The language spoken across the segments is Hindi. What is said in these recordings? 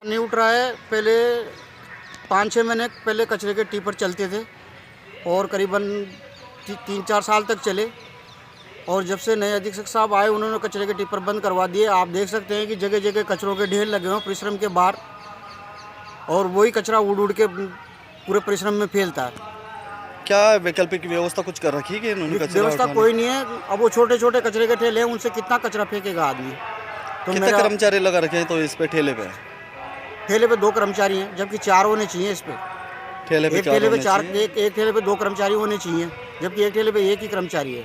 नहीं उठ रहा है। पहले 5-6 महीने पहले कचरे के टिपर चलते थे और करीबन 3-4 साल तक चले, और जब से नए अधीक्षक साहब आए उन्होंने कचरे के टिपर बंद करवा दिए। आप देख सकते हैं कि जगह जगह कचरों के ढेर लगे हुए परिश्रम के बाहर, और वही कचरा उड़ उड़ के पूरे परिश्रम में फैलता है। क्या वैकल्पिक व्यवस्था कुछ कर रखी है कि इन्होंने कचरा व्यवस्था उठाने? कोई नहीं है। अब वो छोटे छोटे कचरे के ठेले हैं, उनसे कितना कचरा फेंकेगा आदमी। तो कितने मेरा कर्मचारी लगा रखे हैं तो इस पे ठेले पे? ठेले पे 2 कर्मचारी हैं, जबकि 4 होने चाहिए इस पे। ठेले पे एक चार ठेले पे होने 4, चाहिए। एक ठेले पे 2 कर्मचारी होने चाहिए, जबकि एक ठेले पे 1 ही कर्मचारी है।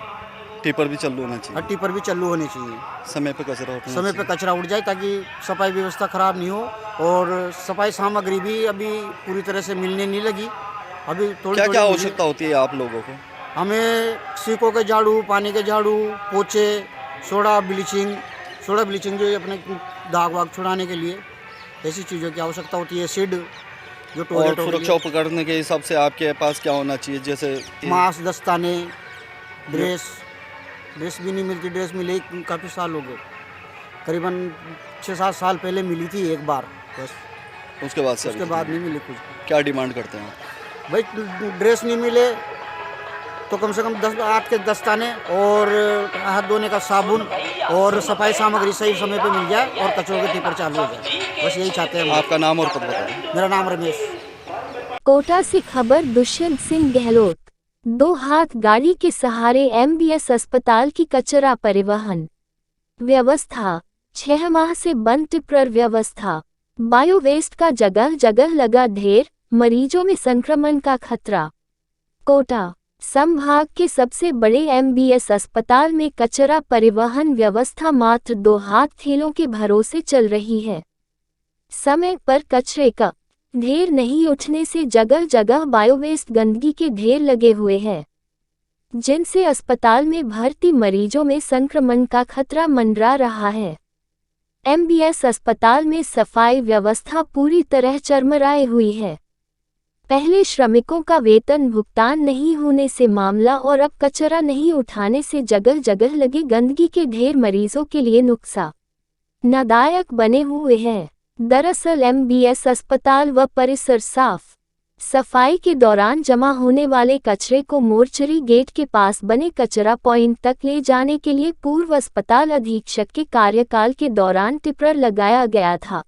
टिपर भी चालू होना और चाहिए। टिपर भी चालू होने चाहिए। समय पे कचरा उठाना समय पे चाहिए। कचरा उठ जाए ताकि सफाई व्यवस्था खराब नहीं हो, और सफाई सामग्री भी अभी पूरी तरह से मिलने नहीं लगी। अभी थोड़ी क्या क्या थोड़ी आवश्यकता होती है आप लोगों को? हमें सीकों के झाड़ू, पानी के झाड़ू, पोछे, सोडा ब्लीचिंग जो अपने दाग वाग छुड़ाने के लिए ऐसी चीज़ों की आवश्यकता होती है। सीड जो और टॉयलेट हो सुरक्षा उपकरण के हिसाब से आपके पास क्या होना चाहिए? जैसे मास्क, दस्ताने, ड्रेस भी नहीं मिलती। ड्रेस मिले काफ़ी साल हो गए, करीबन 6-7 साल पहले मिली थी एक बार बस। उसके बाद से उसके अभी बाद तक नहीं मिली कुछ। क्या डिमांड करते हैं आप? भाई ड्रेस नहीं मिले तो कम से कम 8 के दस्ताने और हाथ धोने का साबुन और सफाई सामग्री सही समय पे मिल जाए और कचरों के टिपर चालू हो जाए। बस यही चाहते हैं हम। आपका नाम और पद बताएं। मेरा नाम रमेश। कोटा से खबर। दुष्यंत सिंह गहलोत। 2 हाथ गाड़ी के सहारे एमबीएस अस्पताल की कचरा परिवहन व्यवस्था। 6 माह से बंद टिप्पर व्यवस्था। बायो वेस्ट का जगह जगह लगा ढेर, मरीजों में संक्रमण का खतरा। कोटा संभाग के सबसे बड़े एमबीएस अस्पताल में कचरा परिवहन व्यवस्था मात्र 2 हाथ ठेलों के भरोसे चल रही है। समय पर कचरे का ढेर नहीं उठने से जगह जगह बायोवेस्ट गंदगी के ढेर लगे हुए हैं, जिनसे अस्पताल में भर्ती मरीजों में संक्रमण का खतरा मंडरा रहा है। एमबीएस अस्पताल में सफाई व्यवस्था पूरी तरह चरमराई हुई है। पहले श्रमिकों का वेतन भुगतान नहीं होने से मामला, और अब कचरा नहीं उठाने से जगह जगह लगे गंदगी के ढेर मरीजों के लिए नुकसानदायक बने हुए हैं। दरअसल एमबीएस अस्पताल व परिसर साफ सफाई के दौरान जमा होने वाले कचरे को मोर्चरी गेट के पास बने कचरा पॉइंट तक ले जाने के लिए पूर्व अस्पताल अधीक्षक के कार्यकाल के दौरान टिप्पर लगाया गया था।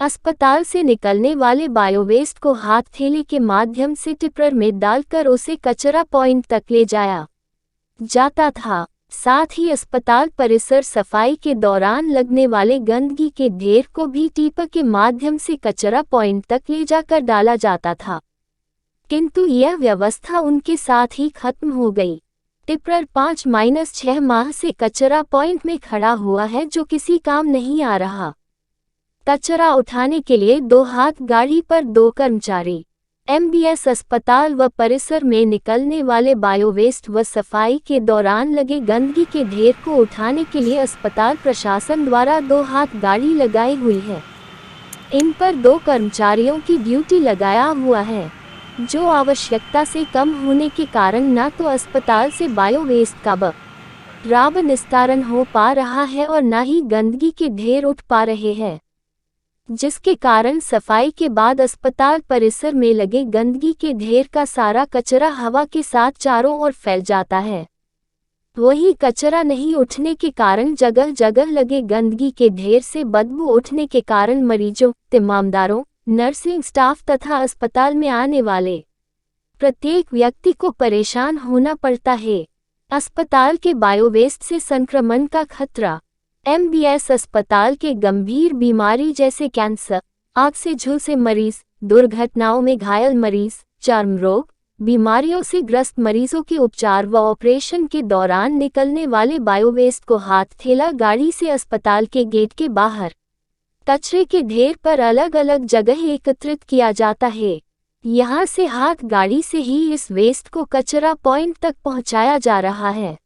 अस्पताल से निकलने वाले बायोवेस्ट को हाथ थैले के माध्यम से टिप्पर में डालकर उसे कचरा पॉइंट तक ले जाया जाता था। साथ ही अस्पताल परिसर सफाई के दौरान लगने वाले गंदगी के ढेर को भी टिप्पर के माध्यम से कचरा पॉइंट तक ले जाकर डाला जाता था, किंतु यह व्यवस्था उनके साथ ही खत्म हो गई। टिप्पर 5-6 माह से कचरा पॉइंट में खड़ा हुआ है, जो किसी काम नहीं आ रहा। कचरा उठाने के लिए 2 हाथ गाड़ी पर 2 कर्मचारी। एमबीएस अस्पताल व परिसर में निकलने वाले बायोवेस्ट व सफाई के दौरान लगे गंदगी के ढेर को उठाने के लिए अस्पताल प्रशासन द्वारा 2 हाथ गाड़ी लगाई हुई है। इन पर 2 कर्मचारियों की ड्यूटी लगाया हुआ है, जो आवश्यकता से कम होने के कारण न तो अस्पताल से बायोवेस्ट का बराबर निस्तारण हो पा रहा है और न ही गंदगी के ढेर उठ पा रहे हैं, जिसके कारण सफाई के बाद अस्पताल परिसर में लगे गंदगी के ढेर का सारा कचरा हवा के साथ चारों ओर फैल जाता है। वही कचरा नहीं उठने के कारण जगह जगह लगे गंदगी के ढेर से बदबू उठने के कारण मरीजों, तीमारदारों, नर्सिंग स्टाफ तथा अस्पताल में आने वाले प्रत्येक व्यक्ति को परेशान होना पड़ता है। अस्पताल के बायोवेस्ट से संक्रमण का खतरा। एमबीएस अस्पताल के गंभीर बीमारी जैसे कैंसर, आंख से झुलसे मरीज, दुर्घटनाओं में घायल मरीज, चर्म रोग, बीमारियों से ग्रस्त मरीजों के उपचार व ऑपरेशन के दौरान निकलने वाले बायोवेस्ट को हाथ थैला गाड़ी से अस्पताल के गेट के बाहर कचरे के ढेर पर अलग अलग जगह एकत्रित किया जाता है। यहाँ से हाथ गाड़ी से ही इस वेस्ट को कचरा पॉइंट तक पहुँचाया जा रहा है।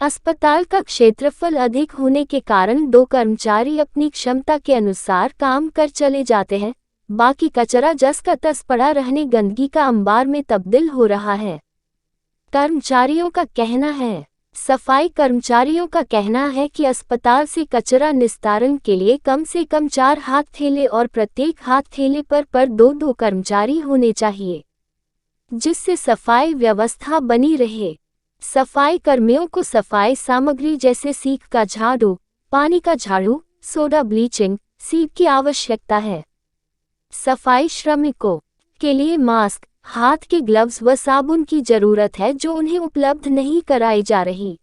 अस्पताल का क्षेत्रफल अधिक होने के कारण 2 कर्मचारी अपनी क्षमता के अनुसार काम कर चले जाते हैं, बाकी कचरा जस का तस पड़ा रहने गंदगी का अंबार में तब्दील हो रहा है। कर्मचारियों का कहना है, सफाई कर्मचारियों का कहना है कि अस्पताल से कचरा निस्तारण के लिए कम से कम 4 हाथ थैले और प्रत्येक हाथ थैले पर 2-2 कर्मचारी होने चाहिए, जिससे सफाई व्यवस्था बनी रहे। सफाई कर्मियों को सफाई सामग्री जैसे सीख का झाड़ू, पानी का झाड़ू, सोडा ब्लीचिंग, सीप की आवश्यकता है। सफाई श्रमिकों के लिए मास्क, हाथ के ग्लव्स व साबुन की जरूरत है, जो उन्हें उपलब्ध नहीं कराई जा रही।